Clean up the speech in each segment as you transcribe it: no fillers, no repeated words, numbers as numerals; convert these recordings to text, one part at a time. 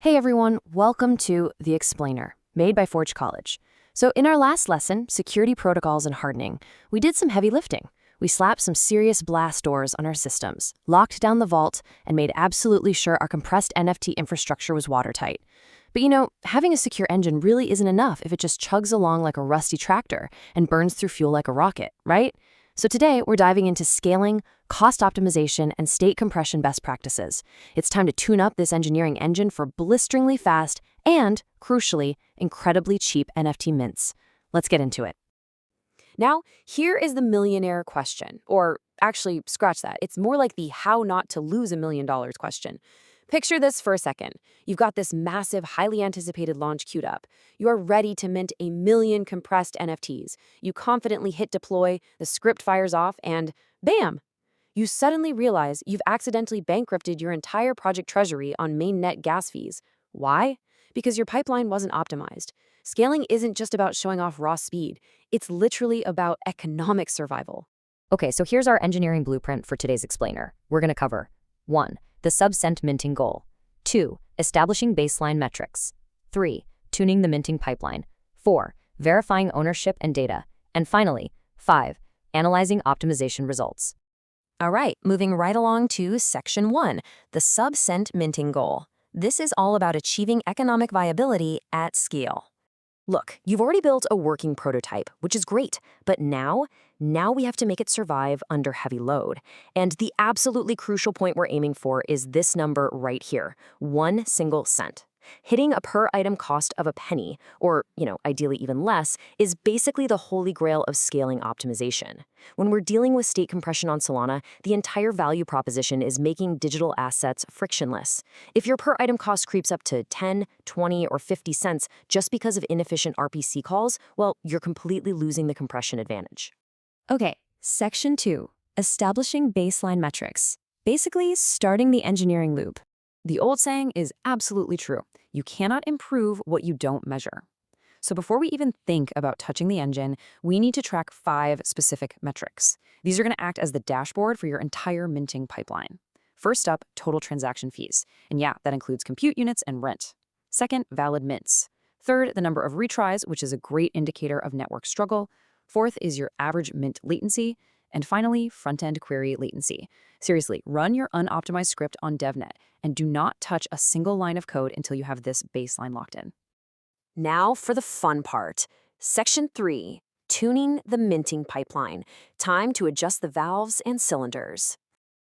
Hey everyone, welcome to The Explainer, made by Forge College. So in our last lesson, Security Protocols and Hardening, we did some heavy lifting. We slapped some serious blast doors on our systems, locked down the vault, and made absolutely sure our compressed NFT infrastructure was watertight. But having a secure engine really isn't enough if it just chugs along like a rusty tractor and burns through fuel like a rocket, right? So today, we're diving into scaling, cost optimization, and state compression best practices. It's time to tune up this engineering engine for blisteringly fast and, crucially, incredibly cheap NFT mints. Let's get into it. Now, here is the millionaire question. Or actually, scratch that. It's more like the how not to lose $1 million question. Picture this for a second. You've got this massive, highly anticipated launch queued up. You are ready to mint 1 million compressed NFTs. You confidently hit deploy, the script fires off, and bam! You suddenly realize you've accidentally bankrupted your entire project treasury on mainnet gas fees. Why? Because your pipeline wasn't optimized. Scaling isn't just about showing off raw speed. It's literally about economic survival. Okay, so here's our engineering blueprint for today's explainer. We're going to cover 1. The sub-cent minting goal. 2. Establishing baseline metrics. 3. Tuning the minting pipeline. 4. Verifying ownership and data. And finally, 5. Analyzing optimization results. All right, moving right along to Section 1, the sub-cent minting goal. This is all about achieving economic viability at scale. Look, you've already built a working prototype, which is great, but now we have to make it survive under heavy load. And the absolutely crucial point we're aiming for is this number right here, 1 single cent. Hitting a per item cost of a penny, or, ideally even less, is basically the holy grail of scaling optimization. When we're dealing with state compression on Solana, the entire value proposition is making digital assets frictionless. If your per item cost creeps up to 10, 20, or 50 cents just because of inefficient RPC calls, well, you're completely losing the compression advantage. Okay, Section 2, establishing baseline metrics. Basically, starting the engineering loop. The old saying is absolutely true. You cannot improve what you don't measure. So before we even think about touching the engine, we need to track 5 specific metrics. These are going to act as the dashboard for your entire minting pipeline. First up, total transaction fees. And yeah, that includes compute units and rent. Second, valid mints. Third, the number of retries, which is a great indicator of network struggle. Fourth is your average mint latency. And finally, front-end query latency. Seriously, run your unoptimized script on devnet and do not touch a single line of code until you have this baseline locked in. Now for the fun part. Section 3, tuning the minting pipeline. Time to adjust the valves and cylinders.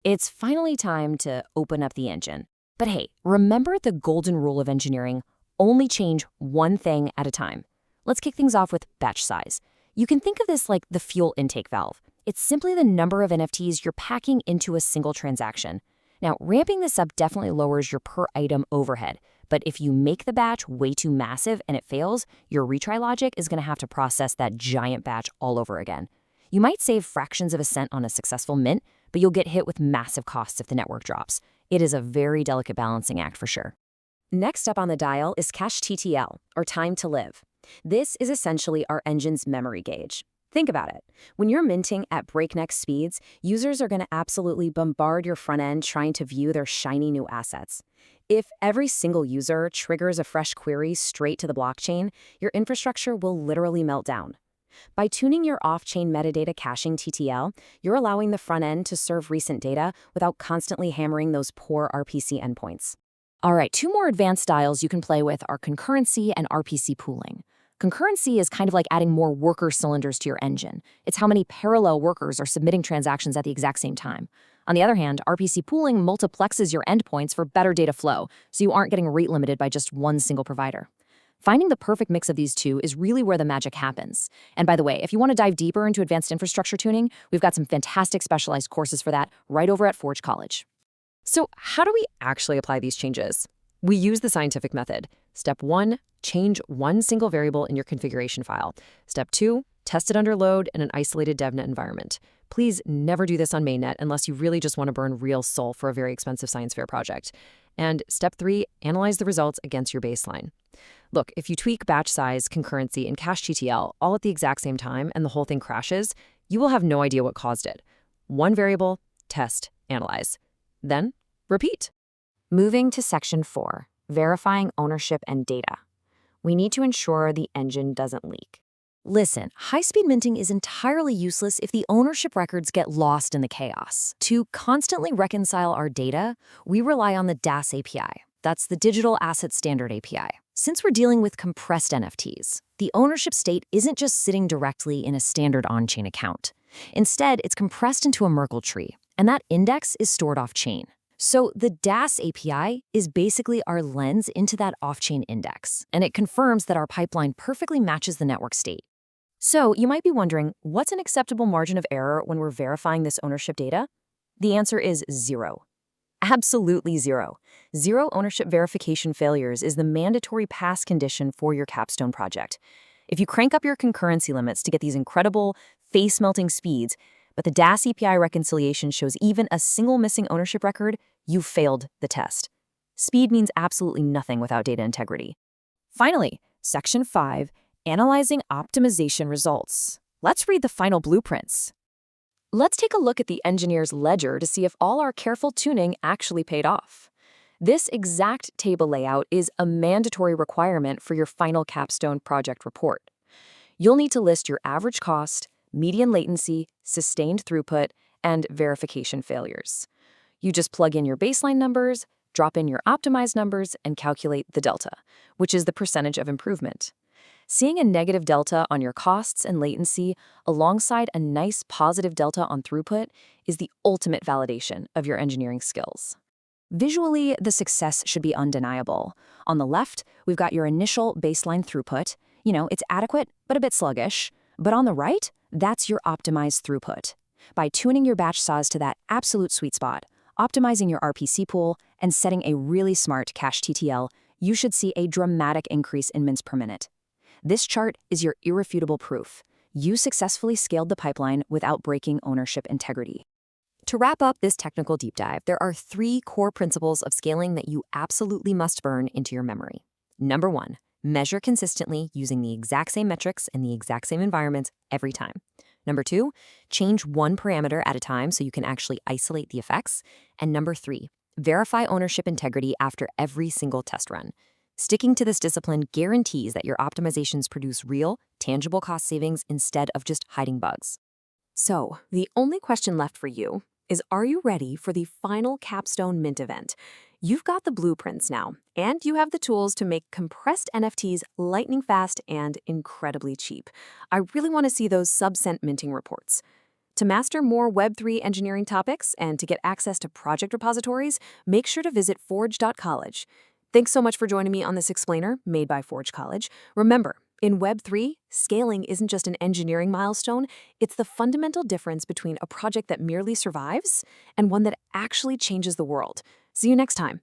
It's finally time to open up the engine. But hey, remember the golden rule of engineering: only change one thing at a time. Let's kick things off with batch size. You can think of this like the fuel intake valve. It's simply the number of NFTs you're packing into a single transaction. Now, ramping this up definitely lowers your per item overhead, but if you make the batch way too massive and it fails, your retry logic is going to have to process that giant batch all over again. You might save fractions of a cent on a successful mint, but you'll get hit with massive costs if the network drops. It is a very delicate balancing act for sure. Next up on the dial is cache TTL, or time to live. This is essentially our engine's memory gauge. Think about it. When you're minting at breakneck speeds, users are going to absolutely bombard your front end trying to view their shiny new assets. If every single user triggers a fresh query straight to the blockchain, your infrastructure will literally melt down. By tuning your off-chain metadata caching TTL, you're allowing the front end to serve recent data without constantly hammering those poor RPC endpoints. All right, 2 more advanced styles you can play with are concurrency and RPC pooling. Concurrency is kind of like adding more worker cylinders to your engine. It's how many parallel workers are submitting transactions at the exact same time. On the other hand, RPC pooling multiplexes your endpoints for better data flow, so you aren't getting rate limited by just one single provider. Finding the perfect mix of these two is really where the magic happens. And by the way, if you want to dive deeper into advanced infrastructure tuning, we've got some fantastic specialized courses for that right over at Forge College. So how do we actually apply these changes? We use the scientific method. Step 1, change one single variable in your configuration file. Step 2, test it under load in an isolated devnet environment. Please never do this on mainnet unless you really just want to burn real soul for a very expensive science fair project. And step 3, analyze the results against your baseline. Look, if you tweak batch size, concurrency, and cache TTL all at the exact same time and the whole thing crashes, you will have no idea what caused it. One variable, test, analyze. Then, repeat. Moving to Section 4, verifying ownership and data. We need to ensure the engine doesn't leak. Listen, high-speed minting is entirely useless if the ownership records get lost in the chaos. To constantly reconcile our data, we rely on the DAS API. That's the Digital Asset Standard API. Since we're dealing with compressed NFTs, the ownership state isn't just sitting directly in a standard on-chain account. Instead, it's compressed into a Merkle tree, and that index is stored off-chain. So the DAS API is basically our lens into that off-chain index, and it confirms that our pipeline perfectly matches the network state. So you might be wondering, what's an acceptable margin of error when we're verifying this ownership data? The answer is 0. Absolutely 0. 0 ownership verification failures is the mandatory pass condition for your capstone project. If you crank up your concurrency limits to get these incredible, face-melting speeds, but the DAS API reconciliation shows even a single missing ownership record, you've failed the test. Speed means absolutely nothing without data integrity. Finally, Section 5, Analyzing Optimization Results. Let's read the final blueprints. Let's take a look at the engineer's ledger to see if all our careful tuning actually paid off. This exact table layout is a mandatory requirement for your final capstone project report. You'll need to list your average cost, median latency, sustained throughput, and verification failures. You just plug in your baseline numbers, drop in your optimized numbers, and calculate the delta, which is the percentage of improvement. Seeing a negative delta on your costs and latency alongside a nice positive delta on throughput is the ultimate validation of your engineering skills. Visually, the success should be undeniable. On the left, we've got your initial baseline throughput. It's adequate, but a bit sluggish. But on the right, that's your optimized throughput. By tuning your batch size to that absolute sweet spot, optimizing your RPC pool, and setting a really smart cache TTL, you should see a dramatic increase in mints per minute. This chart is your irrefutable proof. You successfully scaled the pipeline without breaking ownership integrity. To wrap up this technical deep dive, there are 3 core principles of scaling that you absolutely must burn into your memory. Number 1, measure consistently using the exact same metrics in the exact same environments every time. Number 2, change one parameter at a time so you can actually isolate the effects. And number 3, verify ownership integrity after every single test run. Sticking to this discipline guarantees that your optimizations produce real, tangible cost savings instead of just hiding bugs. So, the only question left for you is, are you ready for the final capstone mint event? You've got the blueprints now, and you have the tools to make compressed NFTs lightning fast and incredibly cheap. I really want to see those sub-cent minting reports. To master more Web3 engineering topics and to get access to project repositories, make sure to visit forge.college. Thanks so much for joining me on this explainer made by Forge College. Remember, in Web3, scaling isn't just an engineering milestone, it's the fundamental difference between a project that merely survives and one that actually changes the world. See you next time.